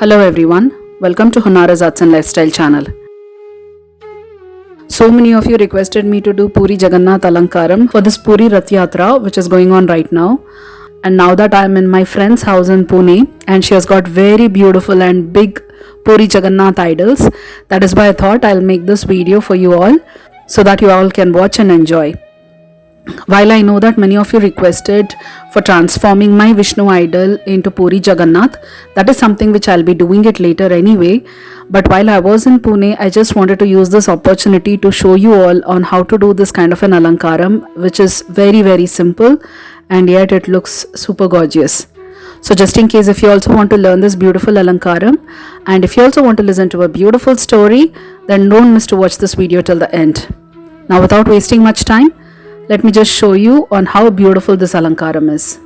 Hello everyone, welcome to Honara's Arts and Lifestyle channel. So many of you requested me to do Puri Jagannath Alankaram for this Puri Rath Yatra which is going on right now. And now that I am in my friend's house in Pune and she has got very beautiful and big Puri Jagannath idols, that is why I thought I'll make this video for you all so that you all can watch and enjoy. While I know that many of you requested for transforming my Vishnu idol into Puri Jagannath, that is something which I'll be doing it later anyway. But while I was in Pune, I just wanted to use this opportunity to show you all on how to do this kind of an alankaram, which is very simple and yet it looks super gorgeous. So just in case if you also want to learn this beautiful alankaram and if you also want to listen to a beautiful story, then don't miss to watch this video till the end. Now without wasting much time, let me just show you on how beautiful this alankaram is.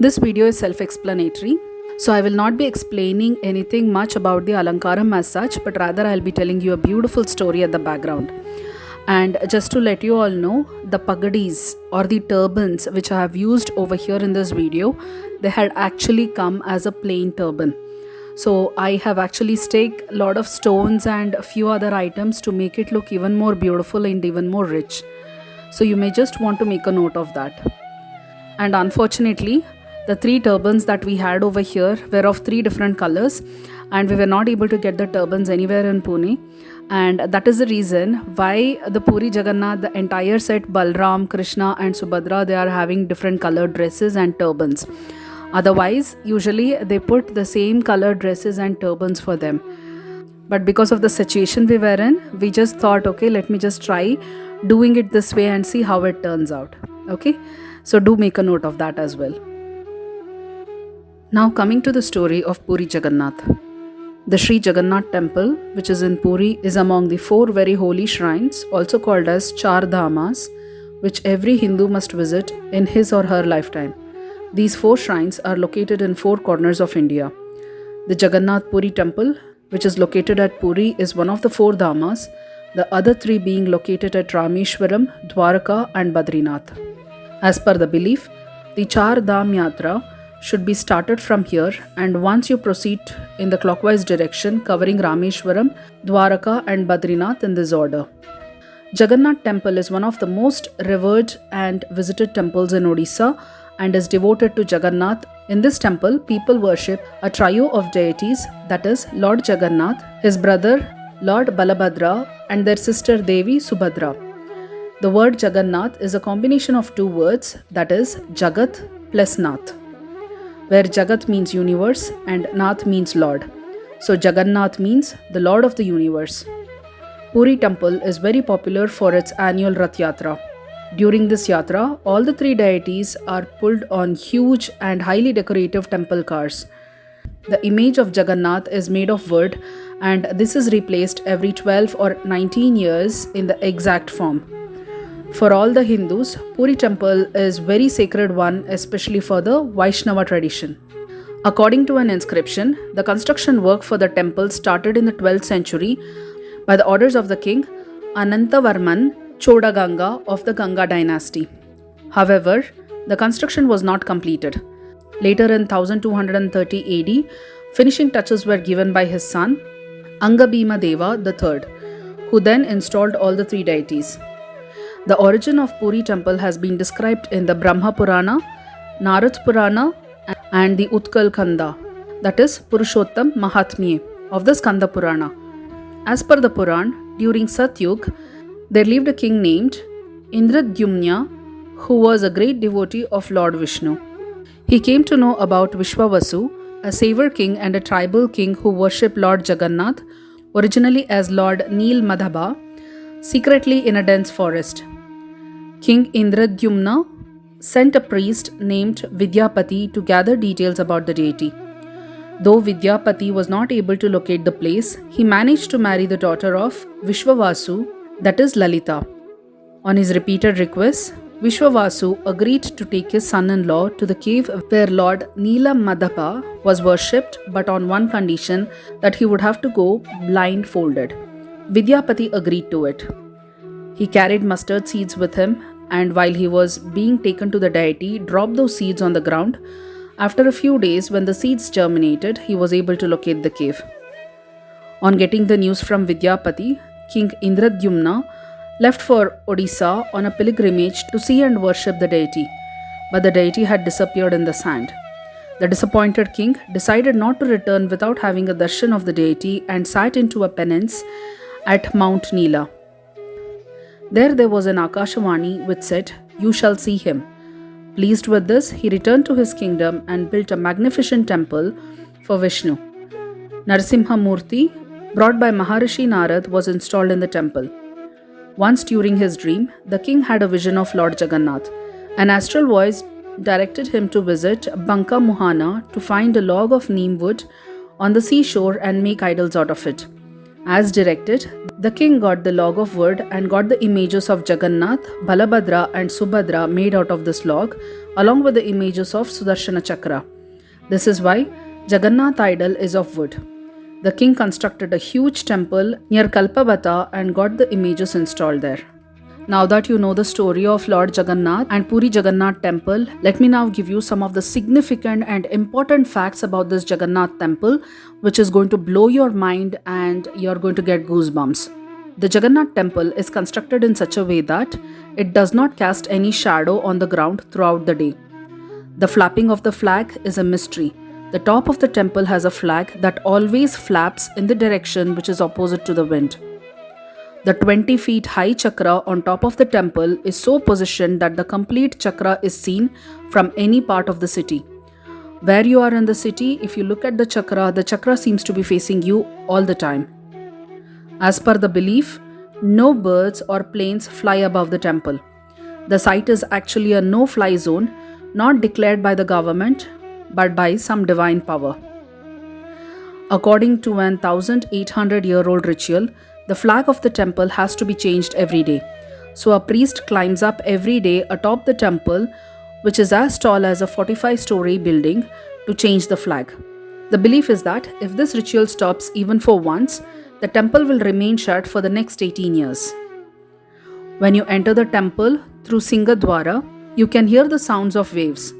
This video is self-explanatory, so I will not be explaining anything much about the alankaram as such, but rather I'll be telling you a beautiful story at the background. And just to let you all know, the pagadis or the turbans which I have used over here in this video, they had actually come as a plain turban. So I have actually staked a lot of stones and a few other items to make it look even more beautiful and even more rich. So you may just want to make a note of that. And unfortunately, the 3 turbans that we had over here were of 3 different colors and we were not able to get the turbans anywhere in Pune, and that is the reason why the Puri Jagannath, the entire set, Balram, Krishna and Subhadra, they are having different colored dresses and turbans. Otherwise, usually they put the same colored dresses and turbans for them. But because of the situation we were in, we just thought, okay, let me just try doing it this way and see how it turns out. Okay, so do make a note of that as well. Now coming to the story of Puri Jagannath. The Sri Jagannath temple, which is in Puri, is among the 4 very holy shrines, also called as Char Dhamas, which every Hindu must visit in his or her lifetime. These 4 shrines are located in 4 corners of India. The Jagannath Puri temple, which is located at Puri, is one of the 4 Dhamas, the other 3 being located at Rameshwaram, Dwarka, and Badrinath. As per the belief, the Char Dham Yatra should be started from here, and once you proceed in the clockwise direction covering Rameshwaram, Dwaraka, and Badrinath in this order. Jagannath Temple is one of the most revered and visited temples in Odisha and is devoted to Jagannath. In this temple, people worship a trio of deities, that is, Lord Jagannath, his brother Lord Balabhadra, and their sister Devi Subhadra. The word Jagannath is a combination of 2 words, that is, Jagat plus Nath, where Jagat means universe and Nath means Lord. So Jagannath means the Lord of the universe. Puri temple is very popular for its annual Rath Yatra. During this yatra, all the 3 deities are pulled on huge and highly decorative temple cars. The image of Jagannath is made of wood, and this is replaced every 12 or 19 years in the exact form. For all the Hindus, Puri temple is very sacred one, especially for the Vaishnava tradition. According to an inscription, the construction work for the temple started in the 12th century by the orders of the king Anantavarman Chodaganga of the Ganga dynasty. However, the construction was not completed. Later in 1230 AD, finishing touches were given by his son Angabhima Deva III, who then installed all the 3 deities. The origin of Puri temple has been described in the Brahma Purana, Narad Purana, and the Utkal Kanda, that is Purushottam Mahatmye of the Skanda Purana. As per the Puran, during Satyug, there lived a king named Indradyumna, who was a great devotee of Lord Vishnu. He came to know about Vishwavasu, a saver king and a tribal king who worshipped Lord Jagannath, originally as Lord Neel Madhaba, secretly in a dense forest. King Indradyumna sent a priest named Vidyapati to gather details about the deity. Though Vidyapati was not able to locate the place, he managed to marry the daughter of Vishwavasu, that is Lalita. On his repeated requests, Vishwavasu agreed to take his son-in-law to the cave where Lord Neela Madhapa was worshipped, but on one condition, that he would have to go blindfolded. Vidyapati agreed to it. He carried mustard seeds with him, and while he was being taken to the deity, dropped those seeds on the ground. After a few days, when the seeds germinated, he was able to locate the cave. On getting the news from Vidyapati, King Indradyumna left for Odisha on a pilgrimage to see and worship the deity, but the deity had disappeared in the sand. The disappointed king decided not to return without having a darshan of the deity and sat into a penance at Mount Neela. There was an Akashavani which said, "You shall see him." Pleased with this, he returned to his kingdom and built a magnificent temple for Vishnu. Narasimha Murti, brought by Maharishi Narad, was installed in the temple. Once during his dream, the king had a vision of Lord Jagannath. An astral voice directed him to visit Banka Muhana to find a log of neem wood on the seashore and make idols out of it. As directed, the king got the log of wood and got the images of Jagannath, Balabhadra, and Subhadra made out of this log, along with the images of Sudarshana Chakra. This is why Jagannath idol is of wood. The king constructed a huge temple near Kalpabata and got the images installed there. Now that you know the story of Lord Jagannath and Puri Jagannath temple, let me now give you some of the significant and important facts about this Jagannath temple, which is going to blow your mind and you're going to get goosebumps. The Jagannath temple is constructed in such a way that it does not cast any shadow on the ground throughout the day. The flapping of the flag is a mystery. The top of the temple has a flag that always flaps in the direction which is opposite to the wind. The 20 feet high chakra on top of the temple is so positioned that the complete chakra is seen from any part of the city. Where you are in the city, if you look at the chakra seems to be facing you all the time. As per the belief, no birds or planes fly above the temple. The site is actually a no-fly zone, not declared by the government, but by some divine power. According to an 1800-year-old ritual, the flag of the temple has to be changed every day. So a priest climbs up every day atop the temple, which is as tall as a 45-story building, to change the flag. The belief is that if this ritual stops even for once, the temple will remain shut for the next 18 years. When you enter the temple through Singadwara, you can hear the sounds of waves.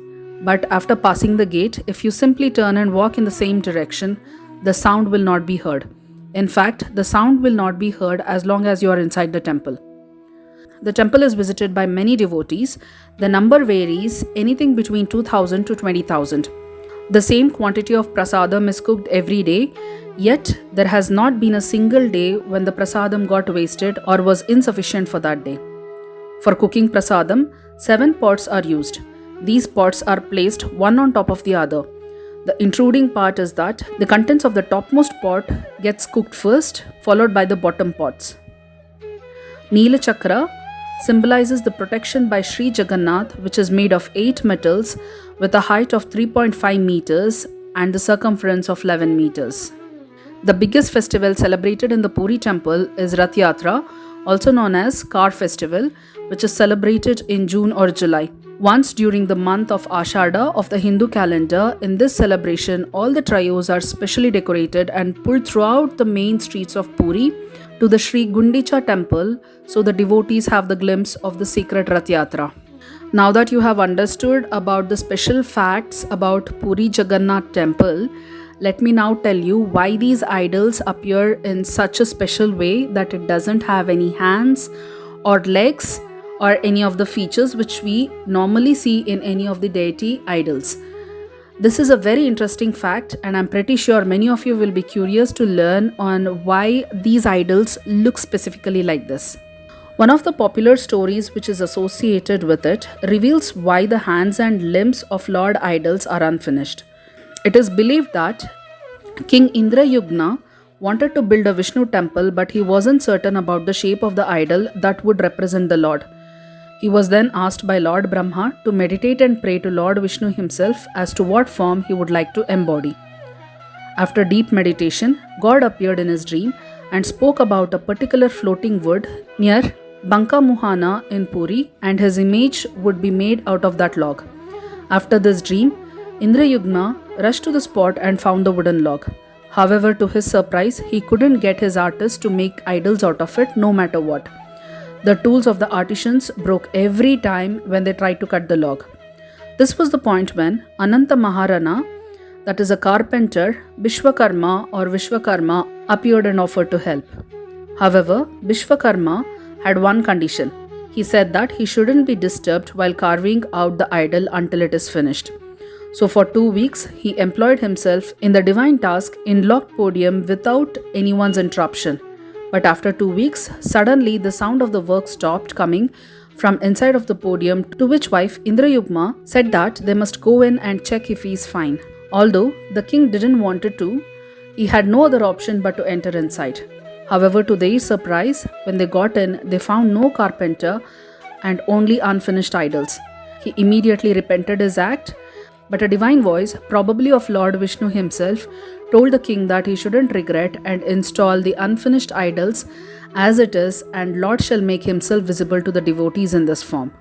But after passing the gate, if you simply turn and walk in the same direction, the sound will not be heard. In fact, the sound will not be heard as long as you are inside the temple. The temple is visited by many devotees. The number varies anything between 2,000 to 20,000. The same quantity of prasadam is cooked every day, yet there has not been a single day when the prasadam got wasted or was insufficient for that day. For cooking prasadam, 7 pots are used. These pots are placed one on top of the other. The intruding part is that the contents of the topmost pot gets cooked first, followed by the bottom pots. Neela Chakra symbolizes the protection by Sri Jagannath, which is made of 8 metals with a height of 3.5 meters and the circumference of 11 meters. The biggest festival celebrated in the Puri temple is Rath Yatra, also known as Car Festival, which is celebrated in June or July. Once during the month of Ashada of the Hindu calendar, in this celebration, all the trios are specially decorated and pulled throughout the main streets of Puri to the Sri Gundicha temple, so the devotees have the glimpse of the sacred Rath Yatra. Now that you have understood about the special facts about Puri Jagannath temple, let me now tell you why these idols appear in such a special way that it doesn't have any hands or legs or any of the features which we normally see in any of the deity idols. This is a very interesting fact, and I'm pretty sure many of you will be curious to learn on why these idols look specifically like this. One of the popular stories which is associated with it reveals why the hands and limbs of Lord idols are unfinished. It is believed that King Indrayugna wanted to build a Vishnu temple, but he wasn't certain about the shape of the idol that would represent the Lord. He was then asked by Lord Brahma to meditate and pray to Lord Vishnu himself as to what form he would like to embody. After deep meditation, God appeared in his dream and spoke about a particular floating wood near Banka Muhana in Puri, and his image would be made out of that log. After this dream, Indrayugna rushed to the spot and found the wooden log. However, to his surprise, he couldn't get his artists to make idols out of it no matter what. The tools of the artisans broke every time when they tried to cut the log. This was the point when Ananta Maharana, that is a carpenter, Vishwakarma, appeared and offered to help. However, Vishwakarma had one condition. He said that he shouldn't be disturbed while carving out the idol until it is finished. So for 2 weeks, he employed himself in the divine task in locked podium without anyone's interruption. But after 2 weeks, suddenly the sound of the work stopped coming from inside of the podium, to which wife Indrayugma said that they must go in and check if he is fine. Although the king didn't want to, he had no other option but to enter inside. However, to their surprise, when they got in, they found no carpenter and only unfinished idols. He immediately repented his act, but a divine voice, probably of Lord Vishnu himself, told the king that he shouldn't regret and install the unfinished idols as it is, and Lord shall make himself visible to the devotees in this form.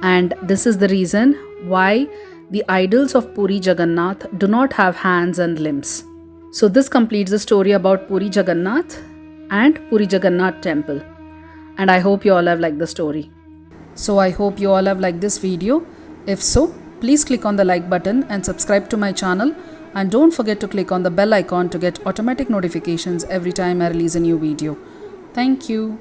And this is the reason why the idols of Puri Jagannath do not have hands and limbs. So this completes the story about Puri Jagannath and Puri Jagannath temple. And I hope you all have liked the story. So I hope you all have liked this video. If so, please click on the like button and subscribe to my channel, and don't forget to click on the bell icon to get automatic notifications every time I release a new video. Thank you.